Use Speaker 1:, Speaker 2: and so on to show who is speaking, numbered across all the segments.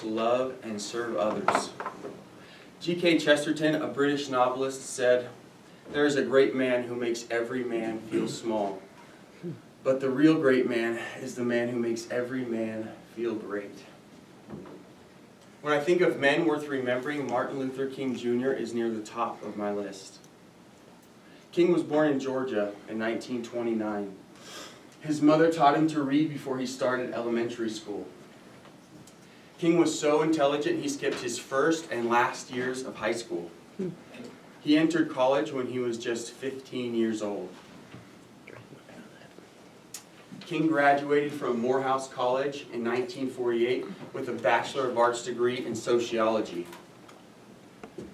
Speaker 1: to love and serve others. G.K. Chesterton, a British novelist, said, "There is a great man who makes every man feel small. But the real great man is the man who makes every man feel great." When I think of men worth remembering, Martin Luther King Jr. is near the top of my list. King was born in Georgia in 1929. His mother taught him to read before he started elementary school. King was so intelligent he skipped his first and last years of high school. He entered college when he was just 15 years old. King graduated from Morehouse College in 1948 with a Bachelor of Arts degree in sociology.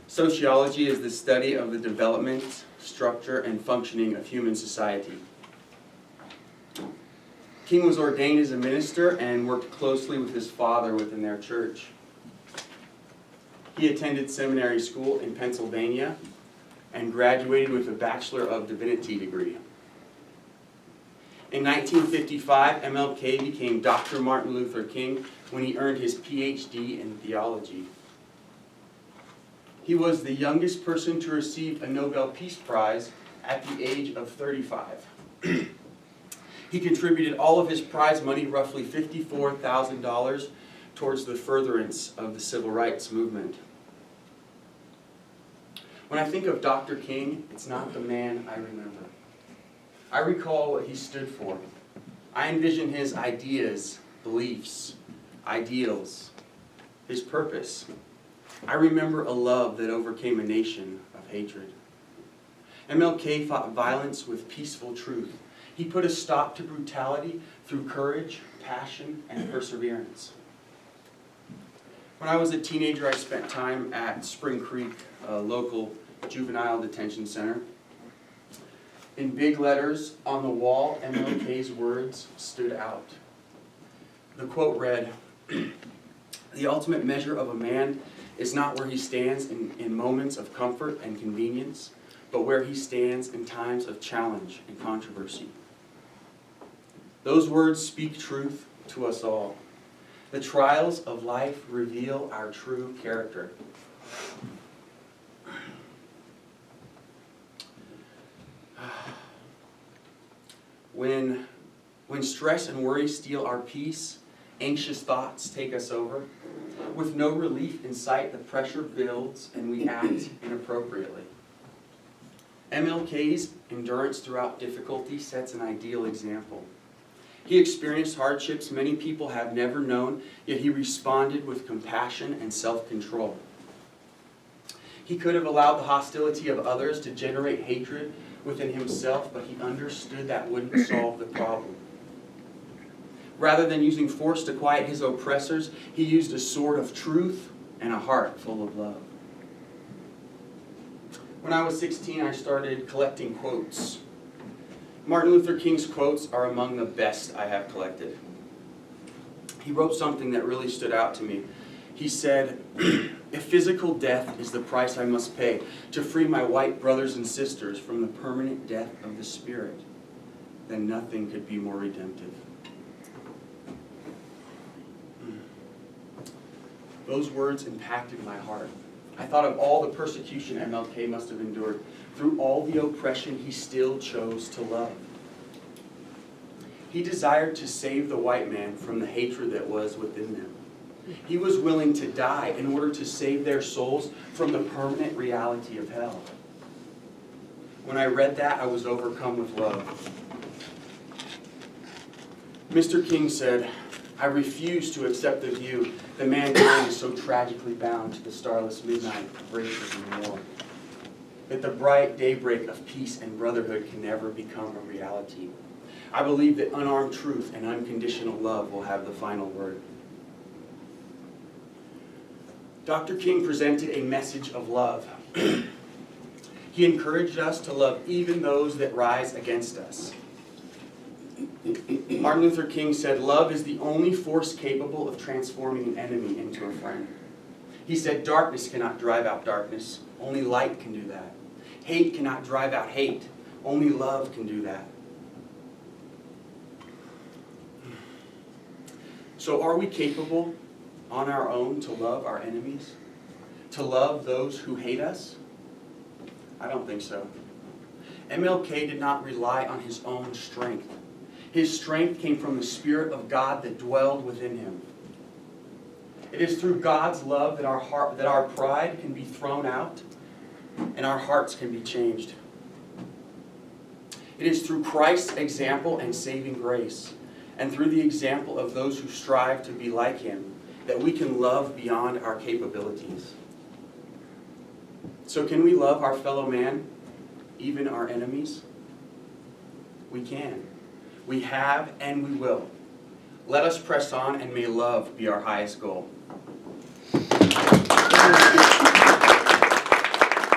Speaker 1: Sociology is the study of the development, structure, and functioning of human society. King was ordained as a minister and worked closely with his father within their church. He attended seminary school in Pennsylvania and graduated with a Bachelor of Divinity degree. In 1955, MLK became Dr. Martin Luther King when he earned his PhD in theology. He was the youngest person to receive a Nobel Peace Prize at the age of 35. He contributed all of his prize money, roughly $54,000, towards the furtherance of the civil rights movement. When I think of Dr. King, it's not the man I remember. I recall what he stood for. I envision his ideas, beliefs, ideals, his purpose. I remember a love that overcame a nation of hatred. MLK fought violence with peaceful truth. He put a stop to brutality through courage, passion, and perseverance. When I was a teenager, I spent time at Spring Creek, a local juvenile detention center. In big letters on the wall, MLK's words stood out. The quote read, "The ultimate measure of a man is not where he stands in moments of comfort and convenience, but where he stands in times of challenge and controversy." Those words speak truth to us all. The trials of life reveal our true character. When stress and worry steal our peace, anxious thoughts take us over. With no relief in sight, the pressure builds and we act inappropriately. MLK's endurance throughout difficulty sets an ideal example. He experienced hardships many people have never known, yet he responded with compassion and self-control. He could have allowed the hostility of others to generate hatred within himself, but he understood that wouldn't solve the problem. Rather than using force to quiet his oppressors, he used a sword of truth and a heart full of love. When I was 16, I started collecting quotes. Martin Luther King's quotes are among the best I have collected. He wrote something that really stood out to me. He said, "If physical death is the price I must pay to free my white brothers and sisters from the permanent death of the spirit, then nothing could be more redemptive." Those words impacted my heart. I thought of all the persecution MLK must have endured. Through all the oppression, he still chose to love. He desired to save the white man from the hatred that was within them. He was willing to die in order to save their souls from the permanent reality of hell. When I read that, I was overcome with love. Mr. King said, "I refuse to accept the view that mankind is so tragically bound to the starless midnight of racism and war, that the bright daybreak of peace and brotherhood can never become a reality. I believe that unarmed truth and unconditional love will have the final word." Dr. King presented a message of love. He encouraged us to love even those that rise against us. Martin Luther King said, "Love is the only force capable of transforming an enemy into a friend." He said, "Darkness cannot drive out darkness. Only light can do that. Hate cannot drive out hate. Only love can do that." So are we capable on our own to love our enemies? To love those who hate us? I don't think so. MLK did not rely on his own strength. His strength came from the Spirit of God that dwelled within him. It is through God's love that our pride can be thrown out and our hearts can be changed. It is through Christ's example and saving grace, and through the example of those who strive to be like him, that we can love beyond our capabilities. So can we love our fellow man, even our enemies? We can. We have and we will. Let us press on, and may love be our highest goal.